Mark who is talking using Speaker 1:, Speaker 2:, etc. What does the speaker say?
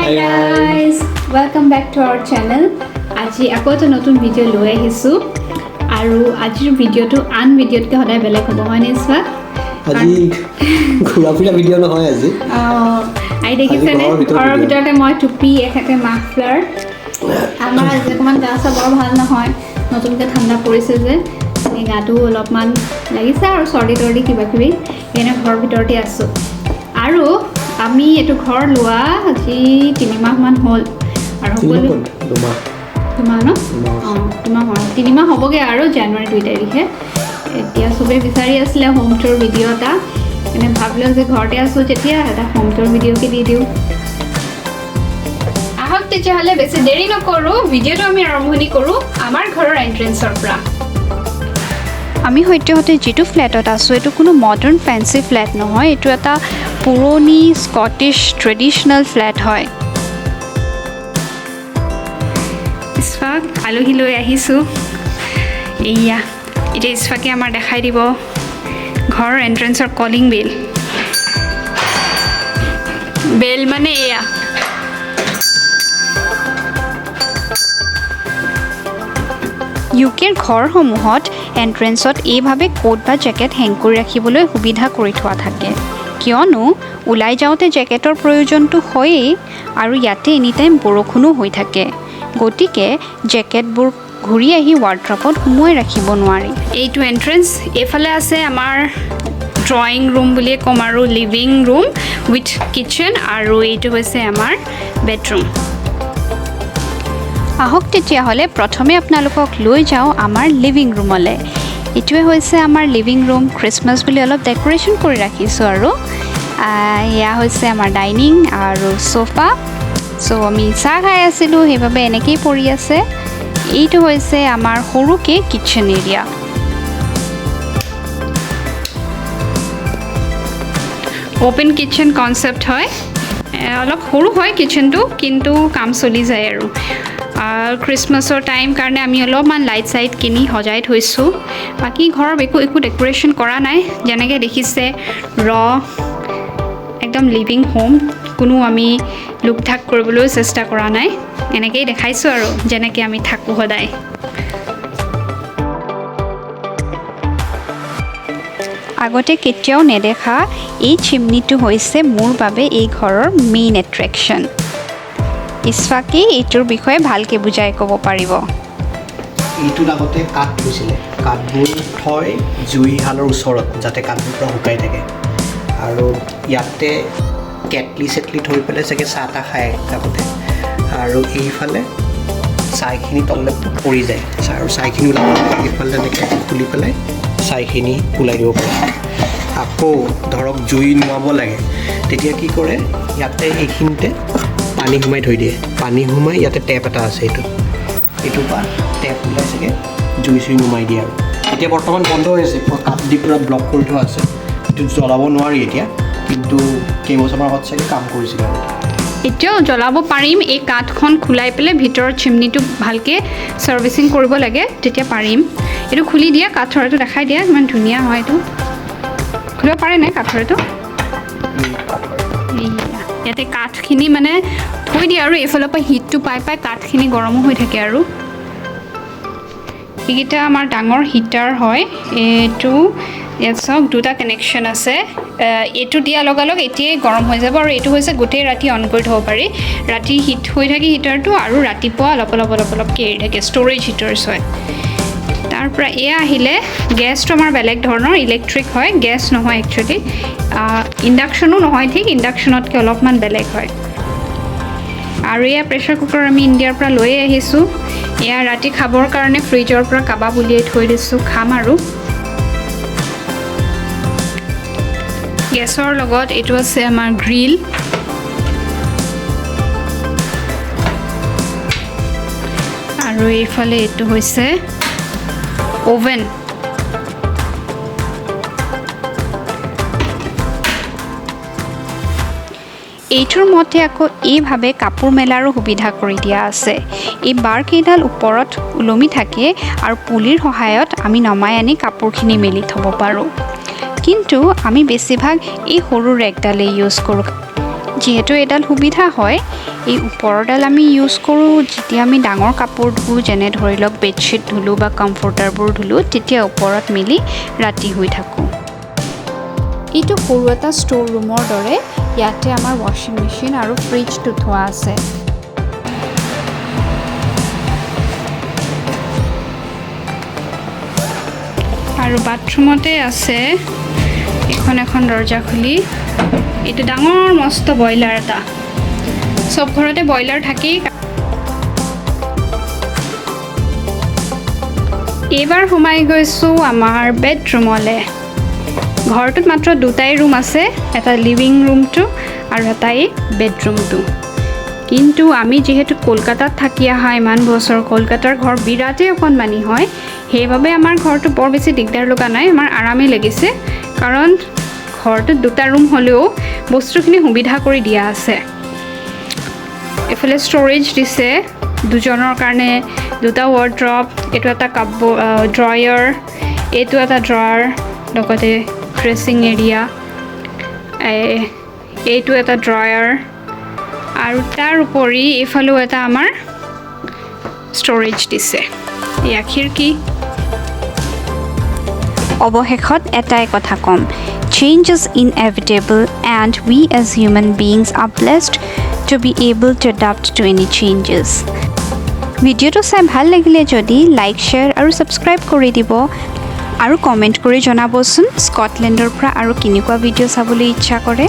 Speaker 1: Hi guys, welcome back to our channel. আজি আকৌ এটা নতুন ভিডিও লৈ আহিছো আৰু আজিৰ ভিডিওটো আন ভিডিওতকৈ সদায় বেলেগ হ'ব হয় নিশ্চয়
Speaker 2: আজি ঘুৰা ফুৰা ভিডিও নহয় আজি
Speaker 1: আই দেখিছেনে ঘৰৰ ভিতৰতে মই টুপি এখাতে মাফলাৰ আমাৰ আজি অকমান গা চা বৰ ভাল নহয় নতুনকৈ ঠাণ্ডা পৰিছে যে এই গাটো অলপমান লাগিছে আৰু চৰ্দি তৰ্দি কিবা কিবি এনে ঘৰৰ ভিতৰতে আছো আৰু আমি এটো ঘৰ লোৱা আজি 3 মাহ মান হ'ল আৰু সকলো 2 মাহ ন 3 মাহ হ'বগে আৰু জানুৱাৰী 2 তাৰিখে এতিয়া সবে বিচাৰি আছিল হোম টুৰ ভিডিও এটা এনে ভাবলো যে ঘৰতে আছো তেতিয়া এটা হোম টুৰ ভিডিও কি দি দিও আহক তেতিয়াহলে বেছি দেৰি নকৰো ভিডিওটো আমি আৰম্ভণি কৰো আমাৰ ঘৰৰ এন্ট্ৰেন্সৰ পৰা আমি হয়তো যেটো ফ্ল্যাটত আছো এটো কোনো মডাৰ্ন ফ্যান্সি ফ্ল্যাট নহয় এটো এটা পুৰণি স্কটিশ ট্ৰেডিশনাল ফ্ল্যাট হয় ইসফাক আলহী লৈ আহিছো এইয়া এটা ইসফাকে আমাৰ দেখাই দিব ঘৰ এন্ট্ৰেন্সৰ কলিং বেল মানে এয়া ইউকেৰ ঘৰসমূহত এন্ট্ৰেন্সত এইভাবে কোট বা জেকেট হেং কৰি ৰাখিবলৈ সুবিধা কৰি থোৱা থাকে কিয়নো উলাই যাওঁতে জেকেটৰ প্ৰয়োজনটো হয়েই আৰু ইয়াতে এনি টাইম বৰষুণো হৈ থাকে গতিকে জেকেটবোৰ ঘূৰি আহি ৱাৰ্ড্ৰপত সুমুৱাই ৰাখিব নোৱাৰি এইটো এন্ট্ৰেন্স এফালে আছে আমাৰ ড্ৰয়িং ৰুম বুলি কম আৰু লিভিং ৰুম উইথ কিচেন আৰু এইটো হৈছে আমাৰ বেডৰুম আহক তেতিয়াহ'লে প্ৰথমে আপোনালোকক লৈ যাওঁ আমাৰ লিভিং ৰুমলৈ এইটোৱে হৈছে আমাৰ লিভিং ৰুম ক্ৰিসমাস বুলি অলপ ডেকোৰেশন কৰি ৰাখিছো আৰু ইয়া হৈছে আমাৰ ডাইনিং আৰু সোফা সো আমি চাহ খাই আছিলো হেভাবে এনেকৈ পৰি আছে এইটো হৈছে আমাৰ সৰুকে kitchen area open kitchen concept হয় অলপ সৰু হয় কিচেনটো কিন্তু কাম চলি যায় আৰু ক্ৰিসমাসৰ টাইম কাৰণে আমি অলপমান লাইট সাইট কিনি সজাই থৈছো বাকি ঘৰৰ একো ডেকোৰেশন কৰা নাই যেনেকৈ দেখিছে একদম লিভিং হোম কোনো আমি লুক ঠাক কৰিবলৈ চেষ্টা কৰা নাই এনেকৈ দেখাইছো আৰু যেনেকৈ আমি থাকো সদায় আগতে কেতিয়াও নেদেখা এই চিমনিটো হৈছে মোৰ বাবে এই ঘৰৰ মেইন এট্ৰেকশন ইসফাকে এইটোৰ বিষয়ে ভালকে বুজাই ক'ব পাৰিব
Speaker 2: এইটোৰ আগতে কাঠ হৈছিলে কাঠবোৰ থৈ জুইশালৰ ওচৰত যাতে কাঠবোৰ পুৰা শুকাই থাকে আৰু ইয়াতে কেটলি চেটলি থৈ পেলাই চাগে চাহ তাহ খায় আগতে আৰু এইফালে চাইখিনি তললৈ পৰি যায় আৰু চাইখিনি ওলাব এইফালে তেনেকৈ খুলি পেলাই চাইখিনি ওলাই দিব পাৰে আকৌ ধৰক জুই নুমাব লাগে তেতিয়া কি কৰে ইয়াতে এইখিনিতে পানী সোমাই থৈ দিয়ে পানী সোমাই ইয়াতে টেপ এটা আছে এইটোৰ পৰা টেপ ওলাই চাগে জুই চুই নুমাই দিয়ে আৰু এতিয়া বৰ্তমান বন্ধ হৈ আছে কাঠ দি পূৰা ব্লক কৰি থোৱা আছে এইটো জ্বলাব নোৱাৰি এতিয়া কিন্তু কেইবছৰমান আগত চাগে কাম কৰিছিল আৰু
Speaker 1: এতিয়াও জ্বলাব পাৰিম এই কাঠখন খুলাই পেলাই ভিতৰৰ চিমনিটো ভালকৈ সাৰ্ভিসিং কৰিব লাগে তেতিয়া পাৰিম এইটো খুলি দিয়া কাঠৰটো দেখাই দিয়া ইমান ধুনীয়া হয় এইটো খুলিব পাৰে নাই কাঠৰটো ইয়াতে কাঠখিনি মানে থৈ দিয়ে আৰু এইফালৰ পৰা হিটটো পাই কাঠখিনি গৰমো হৈ থাকে আৰু এইকেইটা আমাৰ ডাঙৰ হিটাৰ হয় এইটো ইয়াত চাওক দুটা কানেকশ্যন আছে এইটো দিয়া লগালগ এতিয়াই গৰম হৈ যাব আৰু এইটো হৈছে গোটেই ৰাতি অন কৰি থ'ব পাৰি ৰাতি হিট হৈ থাকে হিটাৰটো আৰু ৰাতিপুৱা অলপকৈ এৰি থাকে ষ্ট'ৰেজ হিটাৰ্ছ হয় তাৰ পৰা এয়া আহিলে গেছটো আমাৰ বেলেগ ধৰণৰ ইলেক্ট্ৰিক হয় গেছ নহয় একচুৱেলি ইণ্ডাকশ্যনো নহয় ঠিক ইণ্ডাকশ্যনতকৈ অলপমান বেলেগ হয় আৰু এয়া প্ৰেছাৰ কুকাৰ আমি ইণ্ডিয়াৰ পৰা লৈ আহিছোঁ এয়া ৰাতি খাবৰ কাৰণে ফ্ৰিজৰ পৰা কাবাব উলিয়াই থৈ দিছোঁ খাম আৰু গেছৰ লগত এইটো আছে আমাৰ গ্ৰিল আৰু এইফালে এইটো হৈছে ওভেন এইটোৰ মতে আকৌ এইভাবে কাপোৰ মেলাৰো সুবিধা কৰি দিয়া আছে এই বাৰকেইডাল ওপৰত ওলমি থাকে আৰু পুলিৰ সহায়ত আমি নমাই আনি কাপোৰখিনি মেলি থ'ব পাৰোঁ কিন্তু আমি বেছিভাগ এই সৰু ৰেকডালে ইউজ কৰোঁ যিহেতু এডাল সুবিধা হয় এই ওপৰডাল আমি ইউজ কৰোঁ যেতিয়া আমি ডাঙৰ কাপোৰ ধুওঁ যেনে ধৰি লওক বেডশ্বীট ধুলোঁ বা কমফৰ্টাৰবোৰ ধুলোঁ তেতিয়া ওপৰত মিলি ৰাতি শুই থাকোঁ এইটো সৰু এটা ষ্ট'ৰ ৰুমৰ দৰে ইয়াতে আমাৰ ৱাশ্বিং মেচিন আৰু ফ্ৰিজটো থোৱা আছে আৰু বাথৰুমতে আছে এখন দৰ্জা খুলি এইটো ডাঙৰ মস্ত বইলাৰ এটা সব ঘৰতে বইলাৰ থাকেই এইবাৰ সোমাই গৈছোঁ আমাৰ বেডৰুমলৈ ঘৰটোত মাত্ৰ দুটাই ৰুম আছে এটা লিভিং ৰুমটো আৰু এটাই বেডৰুমটো কিন্তু আমি যিহেতু কলকাতাত থাকি অহা ইমান বছৰ কলকাতাৰ ঘৰ বিৰাটেই অকণমানি হয় সেইবাবে আমাৰ ঘৰটো বৰ বেছি দিগদাৰ লগা নাই আমাৰ আৰামেই লাগিছে কাৰণ ঘৰটোত দুটা ৰুম হ'লেও বস্তুখিনি সুবিধা কৰি দিয়া আছে এফালে ষ্ট'ৰেজ দিছে দুজনৰ কাৰণে দুটা ৱাৰ্ড্ৰপ এইটো এটা ড্ৰয়াৰ এইটো এটা ড্ৰয়াৰ লগতে ড্ৰেছিং এৰিয়া এইটো এটা ড্ৰয়াৰ আৰু তাৰ উপৰি এইফালেও এটা আমাৰ ষ্ট'ৰেজ দিছে এয়া খিৰিকী অৱশেষত এটাই কথা ক'ম change is inevitable and we as human beings are blessed to be able to adapt to any changes ভিডিঅ'টো চাই ভাল লাগিলে যদি লাইক শ্বেয়াৰ আৰু ছাবস্ক্ৰাইব কৰি দিব আৰু কমেণ্ট কৰি জনাবচোন স্কটলেণ্ডৰ পৰা আৰু কেনেকুৱা ভিডিঅ' চাবলৈ ইচ্ছা কৰে